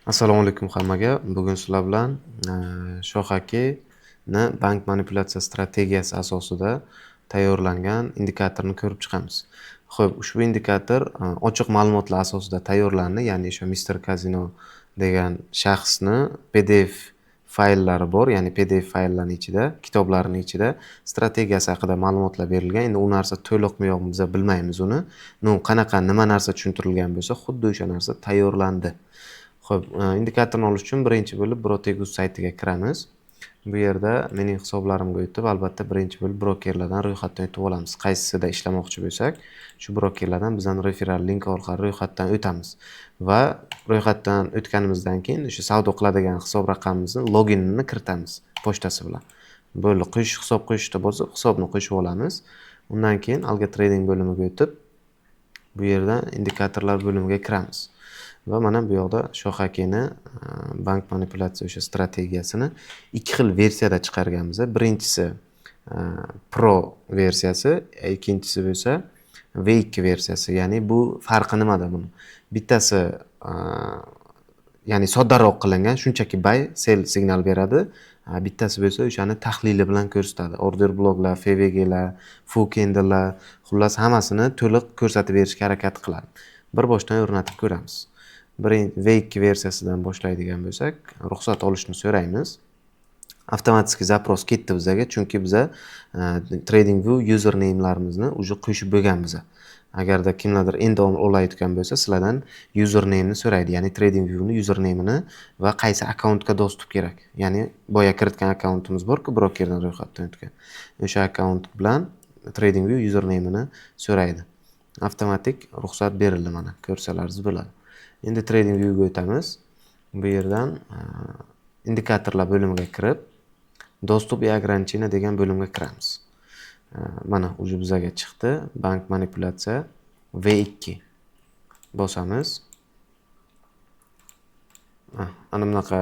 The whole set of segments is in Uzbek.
Assalomu alaykum hammaga. Bugun sizlar bilan Shohakini bank manipulyatsiya strategiyasi asosida tayyorlangan indikatorni ko'rib chiqamiz. Xo'p, ushbu indikator ochiq ma'lumotlar asosida tayyorlandi, ya'ni o'sha Mr. Casino degan shaxsni PDF fayllari bor, ya'ni PDF fayllarning ichida, kitoblarning ichida strategiyasi haqida ma'lumotlar berilgan. Endi u narsa to'liqmi yo'qmi biz bilmaymiz uni. Qanaqa nima narsa tushuntirilgan bo'lsa, xuddi o'sha narsa tayyorlandi. Xo'p, indikatorni olish uchun birinchi bo'lib Brotegus saytiga kiramiz. Bu yerda mening hisoblarimga o'tib, albatta birinchi bo'lib brokerlardan ro'yxatdan o'tib olamiz. Qaysisida ishlamoqchi bo'lsak, shu brokerlardan bizdan referral link orqali ro'yxatdan o'tamiz va ro'yxatdan o'tganimizdan keyin o'sha savdo qiladigan hisob raqamimizni, loginini kiritamiz pochtasi bilan. Bo'ldi, hisob qo'yishda bo'lsa, hisobni qo'shib olamiz. Undan keyin Algo Trading bo'limiga o'tib, bu yerdan indikatorlar bo'limiga kiramiz. Va mana bu yoqda Shohakini bank manipulyatsiya o'sha strategiyasini ikki xil versiyada chiqarganmiz. Birinchisi Pro versiyasi, ikkinchisi bo'lsa V2 versiyasi. Ya'ni bu farqi nimada buni? Bittasi ya'ni soddaroq qilingan, shunchaki buy, sell signal beradi. Bittasi bo'lsa o'shani tahlili bilan ko'rsatadi. Order bloklar, FVG'lar, full candle'lar, xullas hammasini to'liq ko'rsatib berishga harakat qiladi. Bir boshdan o'rnatib ko'ramiz. Birinchi V2 versiyasidan boshlaydigan bo'lsak, ruxsat olishni so'raymiz. Avtomatik zapros ketdi bizga, chunki biza TradingView username'larimizni uje qo'shib bo'lganmiz. Agarda kimlardir endi olayotgan bo'lsa, sizlardan username'ni so'raydi, ya'ni TradingView'ni username'ini va qaysi akkauntga dostуп kerak. Ya'ni boya kiritgan akkauntimiz bor-ku, brokerdan ro'yxatdan o'tgan. O'sha akkaunt bilan TradingView username'ini so'raydi. Avtomatik ruxsat berildi, mana ko'rsalaringiz bo'ladi. Endi TradingView'ga o'tamiz. Bu yerdan indikatorlar bo'limiga kirib, Dostуп и ограничения degan bo'limga kiramiz. Mana uje bizga chiqdi. Bank manipulyatsiya V2 bosamiz. Ana bunaqa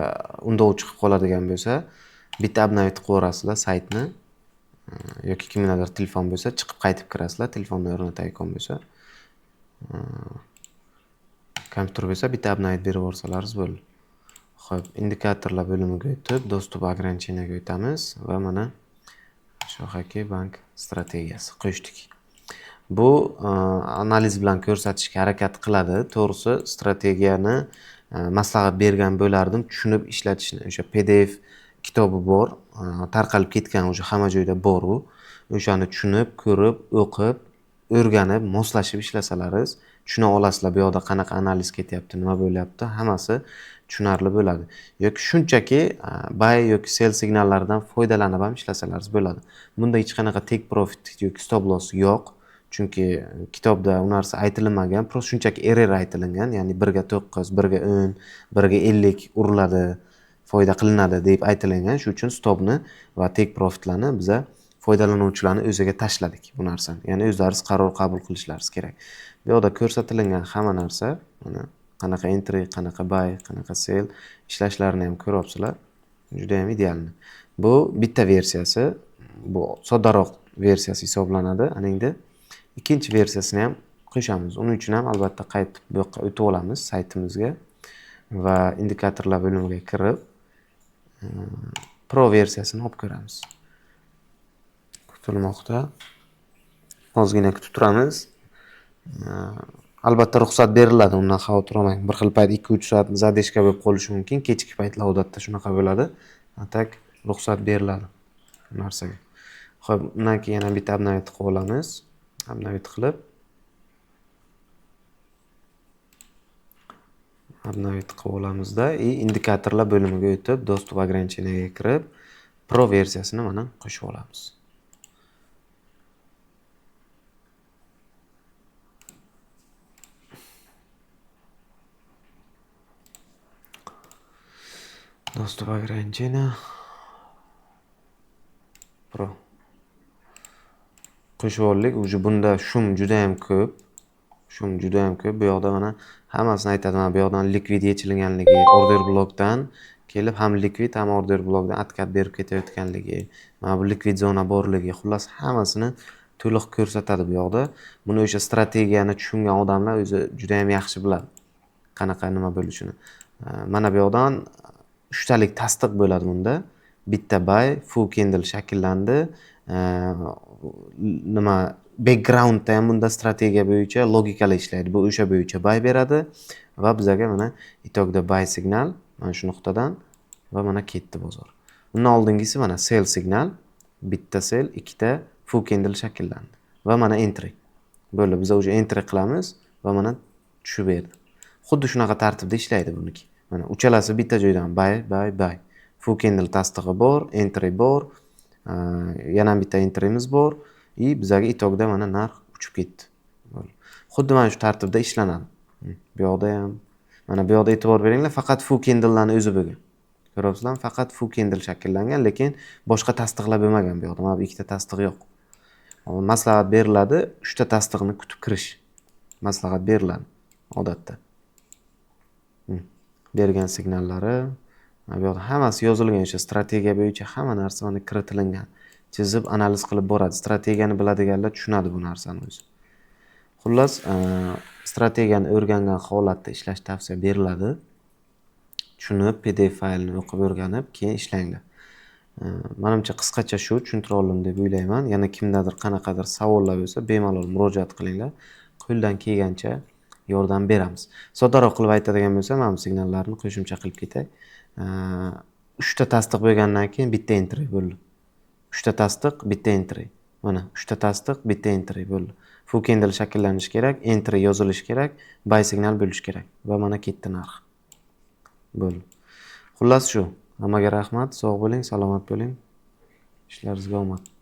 undov chiqib qoladigan bo'lsa, bitta обновить qilib o'rasizlar saytni yoki kimlardir telefon bo'lsa, chiqib qaytib kirasizlar. Telefonni o'rnatayotgan bo'lsa, kompyuter bo'lsa bitta обновить berib yuborsalaringiz bo'ldi. Xo'p, indikatorlar bo'limiga o'tib, Dostуп ограничениyaga o'tamiz va mana Shohaki bank strategiyasi qo'shdik. Bu analiz bilan ko'rsatishga harakat qiladi. To'g'risi, strategiyani maslahat bergan bo'lardim, tushunib ishlatishni. O'sha PDF kitobi bor, tarqalib ketgan, o'sha hamma joyda bor u. O'shani tushunib, ko'rib, o'qib, o'rganib, moslashib ishlasalaringiz tushuna olasizlar. Bu yoqda qanaqa analiz ketyapti, nima bo'lyapti, hammasi tushunarli bo'ladi. Yoki shunchaki buy yoki sell signallaridan foydalanib ham ishlasalaringiz bo'ladi. Bunda hech qanaqa take profit yoki stop loss yo'q. Chunki kitobda u narsa aytilmagan, prosta shunchaki error aytilgan, ya'ni 1 ga 9, 1 ga 10, 1 ga 50 uriladi, foyda qilinadi deb aytilgan. Shuning uchun stopni va take profitlarni biz foydalanuvchilarni o'ziga tashladik bu narsani. Ya'ni o'zlaringiz qaror qabul qilishlaringiz kerak. Bu yerda ko'rsatilgan hamma narsa, mana qanaqa entry, qanaqa buy, qanaqa sell ishlashlarini ham ko'ryapsizlar. Juda ham idealni. Bu bitta versiyasi, bu soddaroq versiyasi hisoblanadi. Ana endi ikkinchi versiyasini ham qo'shamiz. Uning uchun ham albatta qaytib bu yoqqa o'tib olamiz saytimizga va indikatorlar bo'limiga kirib, Pro versiyasini olib ko'ramiz. Kutilmoqda. Ozgina kutib turamiz. Albatta ruxsat beriladi, undan xavotir olmang. Bir xil payt 2-3 soat zadeshka bo'lib qolishi mumkin. Kechki paytlar odatda shunaqa bo'ladi. Atak ruxsat beriladi bu narsaga. Xo'p, undan keyin yana bitta обновить qilib olamiz. Обновить qilib olamizda indikatorlar bo'limiga o'tib, Dostуп ограничениyaga kirib, Pro versiyasini mana qo'shib olamiz. Dostуп ограничения Pro qo'shib oldik. Uje bunda shum juda ham ko'p. Bu yoqda mana hammasini aytadi. Mana bu yoqdan likvid yechilganligi, order blokdan kelib ham likvid, ham order blokdan atkat berib ketayotganligi, mana bu likvid zona borligi, xullas hammasini to'liq ko'rsatadi bu yoqda. Buni o'sha strategiyani tushungan odamlar o'zi juda ham yaxshi biladi. Qanaqa nima bo'lishini. Mana bu yoqdan 3 talik tasdiq bo'ladi bunda. Bitta buy, full candle shakllandi. Nima backgroundda ham bunda strategiya bo'yicha logikali ishlaydi. Bu o'sha bo'yicha buy beradi va bizga mana itog'da buy signal mana shu nuqtadan va mana ketdi bozor. Undan oldingisi mana sell signal, bitta sell, ikkita full candle shakllandi va mana entry. Bo'ldi, biz o'sha entry qilamiz va mana tushib berdi. Xuddi shunaqa tartibda ishlaydi buniki. Mana uchalasi bitta joydan buy. Full candle tasdig'i bor, entry bor, yana bitta entry'miz bor. Bizga itog'da mana narx uchib ketdi. Xuddi mana shu tartibda ishlanadi. Bu yoqda ham mana bu yoqda e'tibor beringlar, faqat full candle'larning o'zi bo'lgan. Ko'ryapsizlarmi? Faqat full candle shakllangan, lekin boshqa tasdiqlar bo'lmagan bu yoqda. Mana bu ikkita tasdiq yo'q. Maslahat beriladi, 3 ta tasdiqni kutib kirish. Maslahat beriladi odatda. Bergan signallari, bu yoqda hammasi yozilgan, o'sha strategiya bo'yicha hamma narsa mana kiritilgan. Chizib analiz qilib boradi. Strategiyani biladiganlar tushunadi bu narsani o'zi. Xullas, strategiyani o'rgangan holatda ishlash tavsiya beriladi. Tushunib, PDF faylni o'qib o'rganib, keyin ishlanglar. Menimcha qisqacha shu tushuntira oldim deb o'ylayman. Yana kimdadir qanaqadir savollar bo'lsa, bemalol murojaat qilinglar. Qo'ldan kelgancha yordam beramiz. Soddaroq qilib aytadigan bo'lsam, mana bu signallarni qo'shimcha qilib ketay. 3 ta tasdiq bo'lgandan keyin bitta entry bo'ldi. 3 ta tasdiq, bitta entry. Mana 3 ta tasdiq, bitta entry bo'ldi. Full candle shakllanishi kerak, entry yozilishi kerak, buy signal bo'lishi kerak va mana ketdi narx. Bo'ldi. Xullas shu. Hammaga rahmat, sog' bo'ling, salomat bo'ling. Ishlaringizga omad.